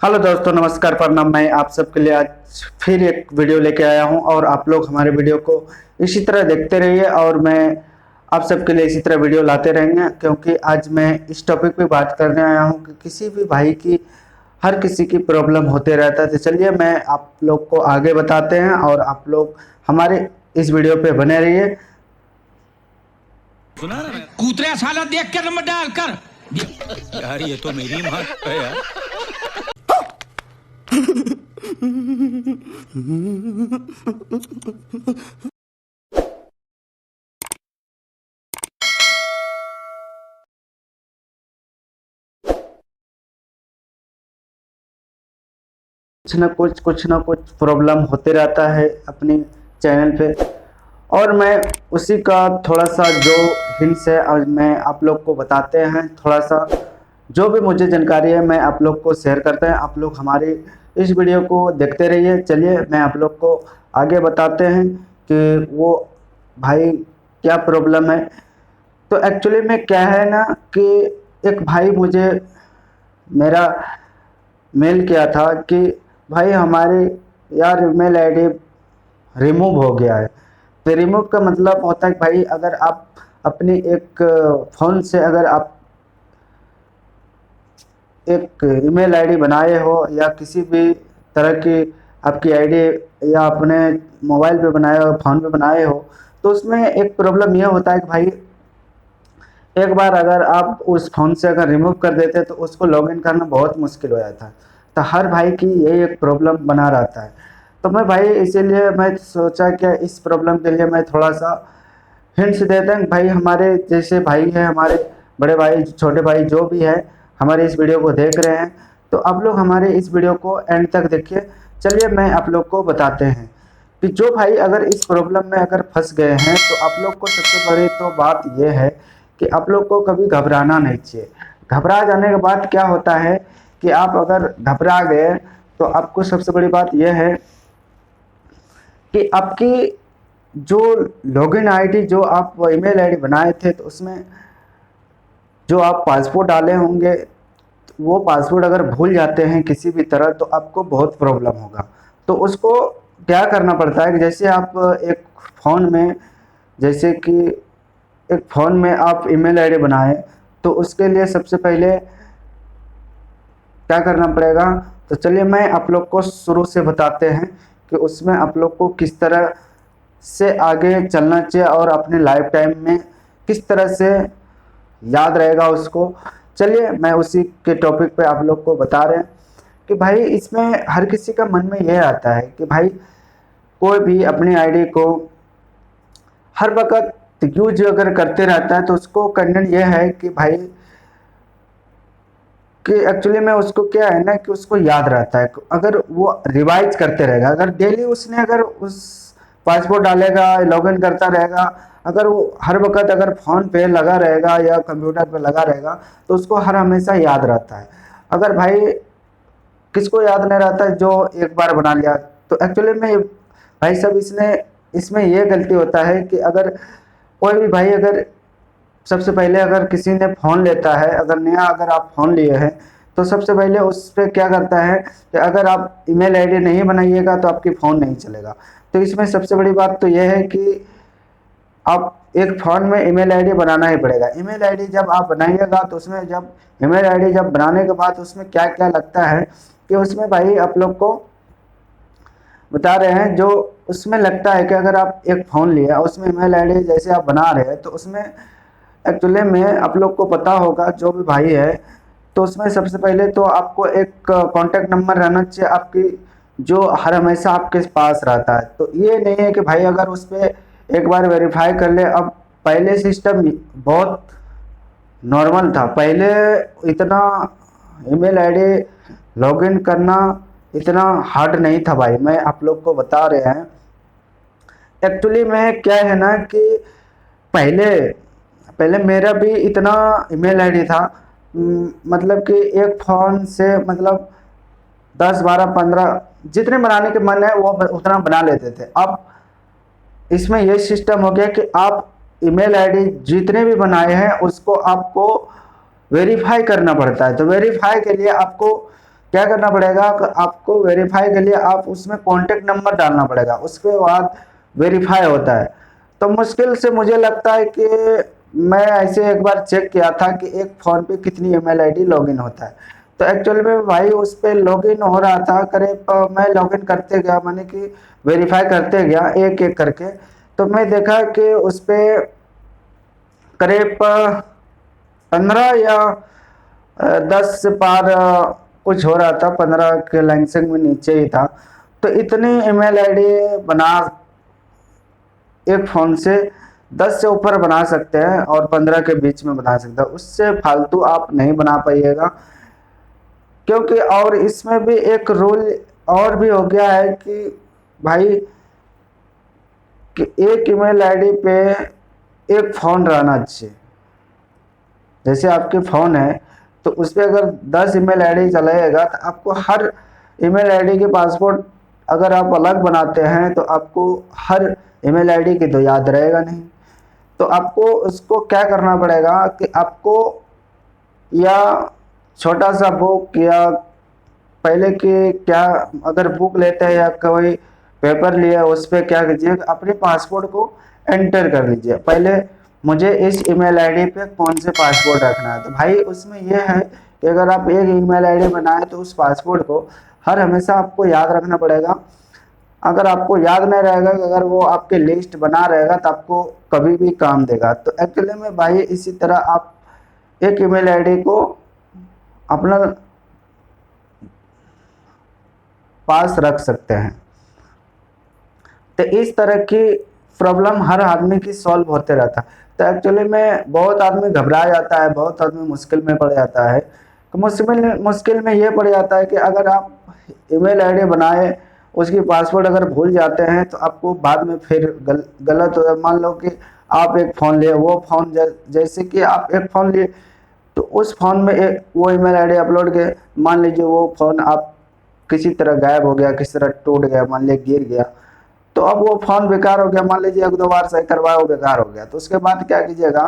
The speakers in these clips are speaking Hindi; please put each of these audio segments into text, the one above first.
हेलो दोस्तों, नमस्कार, प्रणाम। मैं आप सबके लिए आज फिर एक वीडियो लेके आया हूं और आप लोग हमारे वीडियो को इसी तरह देखते रहिए और मैं आप सबके लिए इसी तरह वीडियो लाते रहेंगे, क्योंकि आज मैं इस टॉपिक पे बात करने आया हूं कि किसी भी भाई की हर किसी की प्रॉब्लम होते रहता है। तो चलिए मैं आप लोग को आगे बताते हैं और आप लोग हमारे इस वीडियो पे बने रहिए। सुना ना मैं कूतरे साला देख के नंबर डाल कर। यार, ये तो मेरी माँ है यार। कुछ ना कुछ प्रॉब्लम होते रहता है अपने चैनल पे, और मैं उसी का थोड़ा सा जो हिंट्स है आज मैं आप लोग को बताते हैं। थोड़ा सा जो भी मुझे जानकारी है मैं आप लोग को शेयर करते हैं। आप लोग हमारी इस वीडियो को देखते रहिए। चलिए मैं आप लोग को आगे बताते हैं कि वो भाई क्या प्रॉब्लम है। तो एक्चुअली में क्या है ना कि एक भाई मुझे मेरा मेल किया था कि भाई हमारे यार ईमेल आईडी रिमूव हो गया है। तो रिमूव का मतलब होता है कि भाई अगर आप अपनी एक फ़ोन से अगर आप एक ईमेल आईडी बनाए हो या किसी भी तरह की आपकी आईडी या अपने मोबाइल पे बनाए हो, फ़ोन पे बनाए हो, तो उसमें एक प्रॉब्लम ये होता है कि भाई एक बार अगर आप उस फ़ोन से अगर रिमूव कर देते तो उसको लॉगिन करना बहुत मुश्किल हो जाता है। तो हर भाई की यही एक प्रॉब्लम बना रहता है। तो मैं भाई इसीलिए मैं सोचा कि इस प्रॉब्लम के लिए मैं थोड़ा सा हिंट्स देते हैं। भाई हमारे जैसे भाई हैं, हमारे बड़े भाई, छोटे भाई जो भी है हमारे इस वीडियो को देख रहे हैं, तो आप लोग हमारे इस वीडियो को एंड तक देखिए। चलिए मैं आप लोग को बताते हैं कि जो भाई अगर इस प्रॉब्लम में अगर फंस गए हैं तो आप लोग को सबसे बड़ी तो बात यह है कि आप लोग को कभी घबराना नहीं चाहिए। घबरा जाने के बाद क्या होता है कि आप अगर घबरा गए तो आपको सबसे बड़ी बात यह है कि आपकी जो लॉगिन आईडी जो आप ईमेल आईडी बनाए थे तो उसमें जो आप पासवर्ड डाले होंगे, वो पासवर्ड अगर भूल जाते हैं किसी भी तरह तो आपको बहुत प्रॉब्लम होगा। तो उसको क्या करना पड़ता है कि जैसे आप एक फ़ोन में जैसे कि एक फ़ोन में आप ईमेल आईडी बनाएं, तो उसके लिए सबसे पहले क्या करना पड़ेगा। तो चलिए मैं आप लोग को शुरू से बताते हैं कि उसमें आप लोग को किस तरह से आगे चलना चाहिए और अपने लाइफ टाइम में किस तरह से याद रहेगा उसको। चलिए मैं उसी के टॉपिक पे आप लोग को बता रहे हैं कि भाई इसमें हर किसी का मन में यह आता है कि भाई कोई भी अपनी आईडी को हर वक्त यूज अगर करते रहता है तो उसको कंटेंट यह है कि भाई कि एक्चुअली में उसको क्या है ना कि उसको याद रहता है। अगर वो रिवाइज करते रहेगा, अगर डेली उसने अगर उस पासवर्ड डालेगा, लॉगिन करता रहेगा, अगर वो हर वक्त अगर फ़ोन पे लगा रहेगा या कंप्यूटर पे लगा रहेगा तो उसको हर हमेशा याद रहता है। अगर भाई किसको याद नहीं रहता है जो एक बार बना लिया। तो एक्चुअली में भाई सब इसमें ये गलती होता है कि अगर कोई भी भाई अगर सबसे पहले अगर किसी ने फ़ोन लेता है, अगर नया अगर आप फ़ोन लिए हैं तो सबसे पहले उस पे क्या करता है कि अगर आप ईमेल आईडी नहीं बनाइएगा तो आपकी फ़ोन नहीं चलेगा। तो इसमें सबसे बड़ी बात तो यह है कि आप एक फ़ोन में ईमेल आईडी बनाना ही पड़ेगा। ईमेल आईडी जब आप बनाइएगा तो उसमें जब ईमेल आईडी जब बनाने के बाद उसमें क्या क्या लगता है कि उसमें भाई आप लोग को बता रहे हैं, जो उसमें लगता है कि अगर आप एक फ़ोन लिया उसमें ईमेल आईडी जैसे आप बना रहे हैं तो उसमें एक्चुअली में आप लोग को पता होगा जो भी भाई है, तो उसमें सबसे पहले तो आपको एक कॉन्टैक्ट नंबर रहना चाहिए आपकी, जो हर हमेशा आपके पास रहता है। तो ये नहीं है कि भाई अगर उस पर एक बार वेरीफाई कर ले। अब पहले सिस्टम बहुत नॉर्मल था, पहले इतना ईमेल आईडी लॉगिन करना इतना हार्ड नहीं था भाई। मैं आप लोग को बता रहे हैं एक्चुअली में क्या है ना कि पहले पहले मेरा भी इतना ईमेल आईडी था, मतलब कि एक फ़ोन से मतलब 10 12 15 जितने बनाने के मन है वो उतना बना लेते थे। अब इसमें ये सिस्टम हो गया कि आप ईमेल आईडी जितने भी बनाए हैं उसको आपको वेरीफाई करना पड़ता है। तो वेरीफाई के लिए आपको क्या करना पड़ेगा कि आपको वेरीफाई के लिए आप उसमें कॉन्टेक्ट नंबर डालना पड़ेगा, उसके बाद वेरीफाई होता है। तो मुश्किल से मुझे लगता है कि मैं ऐसे एक बार चेक किया था कि एक फ़ोन पे कितनी ईमेल आईडी लॉगिन होता है। तो एक्चुअली में भाई उस पे लॉगिन हो रहा था करीब, मैं लॉगिन करते गया, माने कि वेरीफाई करते गया एक एक करके। तो मैं देखा कि उस पे करीब 15 या 10 से पार कुछ हो रहा था, 15 के लैंसिंग में नीचे ही था। तो इतनी ईमेल आईडी बना एक फ़ोन से 10 से ऊपर बना सकते हैं और 15 के बीच में बना सकते हैं, उससे फालतू आप नहीं बना पाइएगा। क्योंकि और इसमें भी एक रूल और भी हो गया है कि भाई कि एक ईमेल आईडी पे एक फ़ोन रहना चाहिए। जैसे आपके फ़ोन है तो उस पर अगर 10 ईमेल आईडी चलाएगा तो आपको हर ईमेल आईडी के पासवर्ड अगर आप अलग बनाते हैं तो आपको हर ईमेल आईडी की तो याद रहेगा नहीं। तो आपको उसको क्या करना पड़ेगा कि आपको या छोटा सा बुक या पहले के क्या, अगर बुक लेते हैं या कोई पेपर लिया उस पर क्या कीजिए, अपने पासवर्ड को एंटर कर लीजिए। पहले मुझे इस ईमेल आईडी पे कौन से पासवर्ड रखना है, तो भाई उसमें यह है कि अगर आप एक ईमेल आईडी बनाएं तो उस पासवर्ड को हर हमेशा आपको याद रखना पड़ेगा। अगर आपको याद नहीं रहेगा, अगर वो आपके लिस्ट बना रहेगा तो आपको कभी भी काम देगा। तो एक्चुअली में भाई इसी तरह आप एक ईमेल आईडी को अपना पास रख सकते हैं। तो इस तरह की प्रॉब्लम हर आदमी की सॉल्व होते रहता है। तो एक्चुअली में बहुत आदमी घबरा जाता है, बहुत आदमी मुश्किल में पड़ जाता है। तो मुश्किल में ये पड़ जाता है कि अगर आप ईमेल आईडी बनाए उसकी पासवर्ड अगर भूल जाते हैं तो आपको बाद में फिर गलत हो। मान लो कि आप एक फ़ोन लिए, वो फ़ोन जैसे कि आप एक फ़ोन लिए तो उस फ़ोन में एक वो ईमेल आईडी अपलोड किए, मान लीजिए वो फ़ोन आप किसी तरह गायब हो गया, किसी तरह टूट गया, मान लीजिए गिर गया, तो अब वो फ़ोन बेकार हो गया। मान लीजिए 1-2 बार सही करवाया वो बेकार हो गया, तो उसके बाद क्या कीजिएगा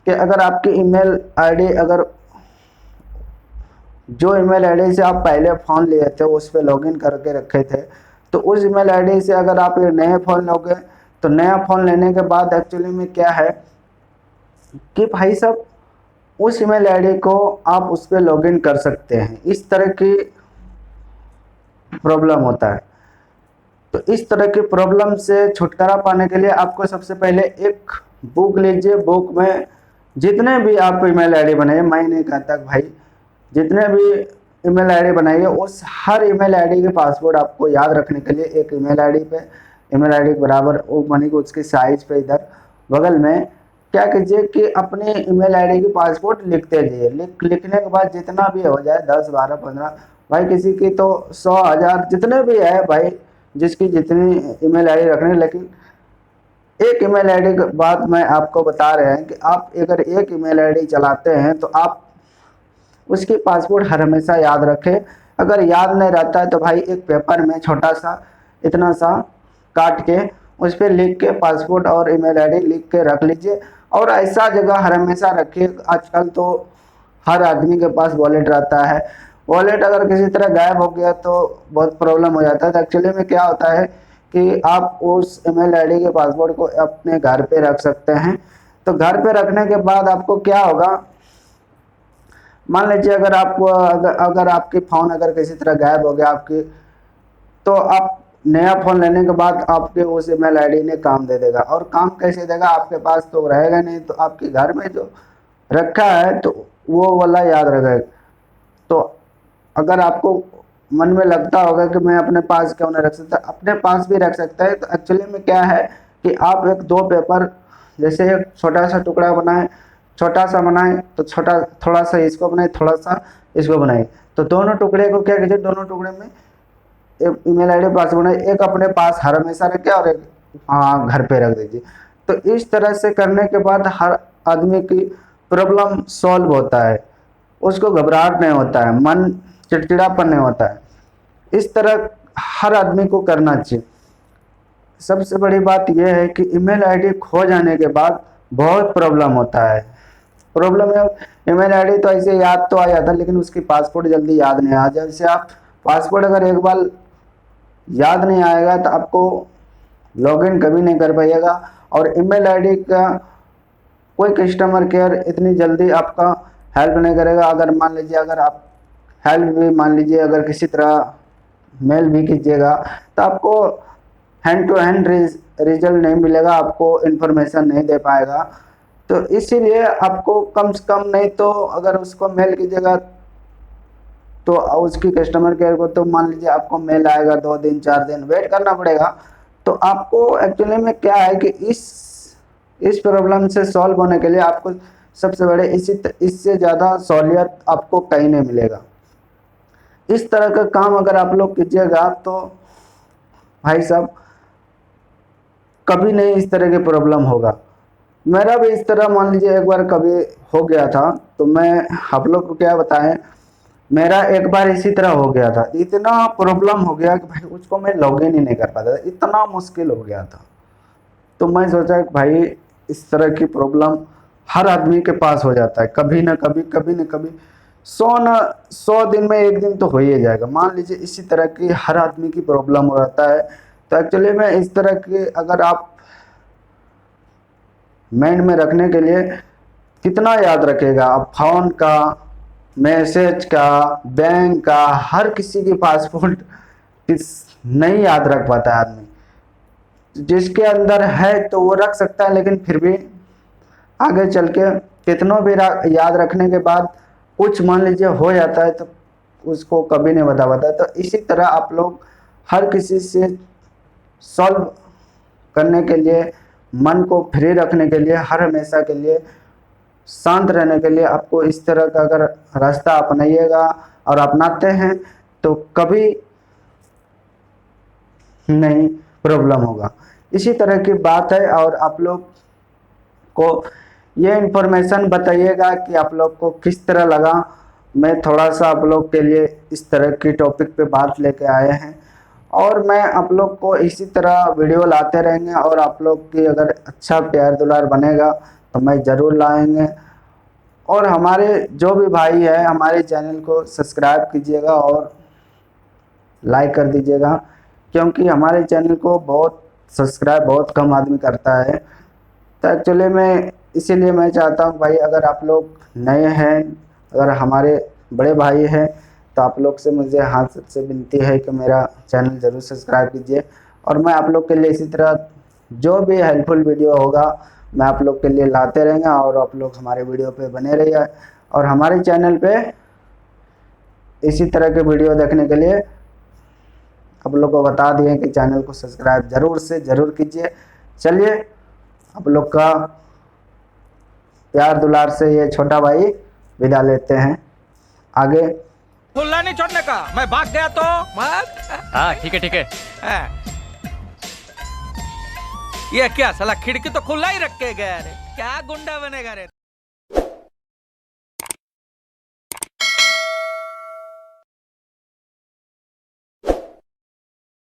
कि अगर आपकी ईमेल आईडी अगर जो ईमेल आईडी से आप पहले फ़ोन लिए थे उस पर लॉगिन करके रखे थे, तो उस ईमेल आईडी से अगर आप ये नए फ़ोन लोगे तो नया फ़ोन लेने के बाद एक्चुअली में क्या है कि भाई साहब उस ईमेल आईडी को आप उस पर लॉगिन कर सकते हैं। इस तरह की प्रॉब्लम होता है। तो इस तरह की प्रॉब्लम से छुटकारा पाने के लिए आपको सबसे पहले एक बुक लीजिए। बुक में जितने भी आप ईमेल आईडी बनाइए, मैं नहीं कहता भाई जितने भी ईमेल आईडी बनाइए उस हर ईमेल आईडी के पासवर्ड आपको याद रखने के लिए एक ईमेल आईडी पे ईमेल आईडी के बराबर वो मानी कि उसके साइज पे इधर बगल में क्या कीजिए कि अपने ईमेल आईडी की पासवर्ड लिखते जाइए। लिखने के बाद जितना भी हो जाए 10, 12, 15, भाई किसी की तो 100, 1000 जितने भी है भाई, जिसकी जितनी ईमेल आईडी रखनी, लेकिन एक ईमेल आईडी के बाद मैं आपको बता रहे हैं कि आप अगर एक ईमेल आईडी चलाते हैं तो आप उसकी पासवर्ड हर हमेशा याद रखें। अगर याद नहीं रहता है तो भाई एक पेपर में छोटा सा इतना सा काट के उस पर लिख के पासवर्ड और ईमेल आईडी लिख के रख लीजिए और ऐसा जगह हर हमेशा रखिए। आजकल तो हर आदमी के पास वॉलेट रहता है, वॉलेट अगर किसी तरह गायब हो गया तो बहुत प्रॉब्लम हो जाता है। तो एक्चुअली में क्या होता है कि आप उस ईमेल आईडी के पासवर्ड को अपने घर पे रख सकते हैं। तो घर पे रखने के बाद आपको क्या होगा, मान लीजिए अगर आप अगर आपकी फ़ोन अगर किसी तरह गायब हो गया आपकी, तो आप नया फ़ोन लेने के बाद आपके उस ईमेल आईडी ने काम दे देगा। और काम कैसे देगा, आपके पास तो रहेगा नहीं, तो आपके घर में जो रखा है तो वो वाला याद रखेगा। तो अगर आपको मन में लगता होगा कि मैं अपने पास क्यों नहीं रख सकता, अपने पास भी रख सकता है। तो एक्चुअली में क्या है कि आप एक 2 पेपर जैसे एक छोटा सा टुकड़ा बनाए, छोटा सा बनाए तो छोटा थोड़ा सा इसको बनाए, थोड़ा सा इसको बनाए, तो दोनों टुकड़े को क्या कीजिए, दोनों टुकड़े में एक ईमेल आईडी पास बनाए, एक अपने पास हर हमेशा रखे और एक घर पे रख दीजिए। तो इस तरह से करने के बाद हर आदमी की प्रॉब्लम सॉल्व होता है, उसको घबराहट नहीं होता है, मन चिड़चिड़ापन नहीं होता है। इस तरह हर आदमी को करना चाहिए। सबसे बड़ी बात यह है कि ईमेल आईडी खो जाने के बाद बहुत प्रॉब्लम होता है। प्रॉब्लम है। ईमेल आईडी तो ऐसे याद तो आ जाता है, लेकिन उसकी पासवर्ड जल्दी याद नहीं आ जाए। जैसे आप पासवर्ड अगर एक बार याद नहीं आएगा तो आपको लॉगिन कभी नहीं कर पाइएगा। और ईमेल आईडी का कोई कस्टमर केयर इतनी जल्दी आपका हेल्प नहीं करेगा। अगर मान लीजिए अगर आप हेल्प भी मान लीजिए अगर किसी तरह मेल भी कीजिएगा तो आपको हैंड टू हैंड रिजल्ट नहीं मिलेगा, आपको इन्फॉर्मेशन नहीं दे पाएगा। तो इसीलिए आपको कम से कम नहीं तो अगर उसको मेल कीजिएगा तो उसकी कस्टमर केयर को तो मान लीजिए आपको मेल आएगा 2 दिन 4 दिन वेट करना पड़ेगा। तो आपको एक्चुअली में क्या है कि इस प्रॉब्लम से सॉल्व होने के लिए आपको सबसे बड़े इससे ज़्यादा सहूलियत आपको कहीं नहीं मिलेगा। इस तरह का काम अगर आप लोग कीजिएगा तो भाई साहब कभी नहीं इस तरह की प्रॉब्लम होगा। मेरा भी इस तरह मान लीजिए एक बार कभी हो गया था, तो मैं आप लोग को क्या बताएं, मेरा एक बार इसी तरह हो गया था। इतना प्रॉब्लम हो गया कि भाई उसको मैं लॉगिन ही नहीं कर पाता था, इतना मुश्किल हो गया था। तो मैं सोचा कि भाई इस तरह की प्रॉब्लम हर आदमी के पास हो जाता है, कभी ना कभी 100 दिन में एक दिन तो हो ही जाएगा। मान लीजिए इसी तरह की हर आदमी की प्रॉब्लम हो जाता है। तो एक्चुअली में इस तरह की अगर आप माइंड में रखने के लिए कितना याद रखेगा आप, फोन का, मैसेज का, बैंक का, हर किसी की पासपोर्ट नहीं याद रख पाता है आदमी। जिसके अंदर है तो वो रख सकता है, लेकिन फिर भी आगे चल के कितनों भी याद रखने के बाद कुछ मान लीजिए हो जाता है तो उसको कभी नहीं बता पाता। तो इसी तरह आप लोग हर किसी से सॉल्व करने के लिए, मन को फ्री रखने के लिए, हर हमेशा के लिए शांत रहने के लिए आपको इस तरह का अगर रास्ता अपनाइएगा और अपनाते हैं तो कभी नहीं प्रॉब्लम होगा। इसी तरह की बात है। और आप लोग को ये इन्फॉर्मेशन बताइएगा कि आप लोग को किस तरह लगा। मैं थोड़ा सा आप लोग के लिए इस तरह की टॉपिक पे बात लेके आए हैं, और मैं आप लोग को इसी तरह वीडियो लाते रहेंगे। और आप लोग की अगर अच्छा प्यार दुलार बनेगा तो मैं ज़रूर लाएंगे। और हमारे जो भी भाई है हमारे चैनल को सब्सक्राइब कीजिएगा और लाइक कर दीजिएगा, क्योंकि हमारे चैनल को सब्सक्राइब बहुत कम आदमी करता है। तो एक्चुअली मैं इसीलिए मैं चाहता हूँ भाई अगर आप लोग नए हैं, अगर हमारे बड़े भाई हैं, तो आप लोग से मुझे हाथ से विनती है कि मेरा चैनल ज़रूर सब्सक्राइब कीजिए। और मैं आप लोग के लिए इसी तरह जो भी हेल्पफुल वीडियो होगा मैं आप लोग के लिए लाते रहेंगे, और आप लोग हमारे वीडियो पे बने रहिए। और हमारे चैनल पे इसी तरह के वीडियो देखने के लिए आप लोग को बता दिए कि चैनल को सब्सक्राइब ज़रूर से ज़रूर कीजिए। चलिए आप लोग का प्यार दुलार से ये छोटा भाई विदा लेते हैं। आगे खुला नहीं छोड़ने का, मैं भाग गया तो हाँ ठीक है। ये क्या साला खिड़की तो खुला ही रख के गया रे, क्या गुंडा बनेगा रे।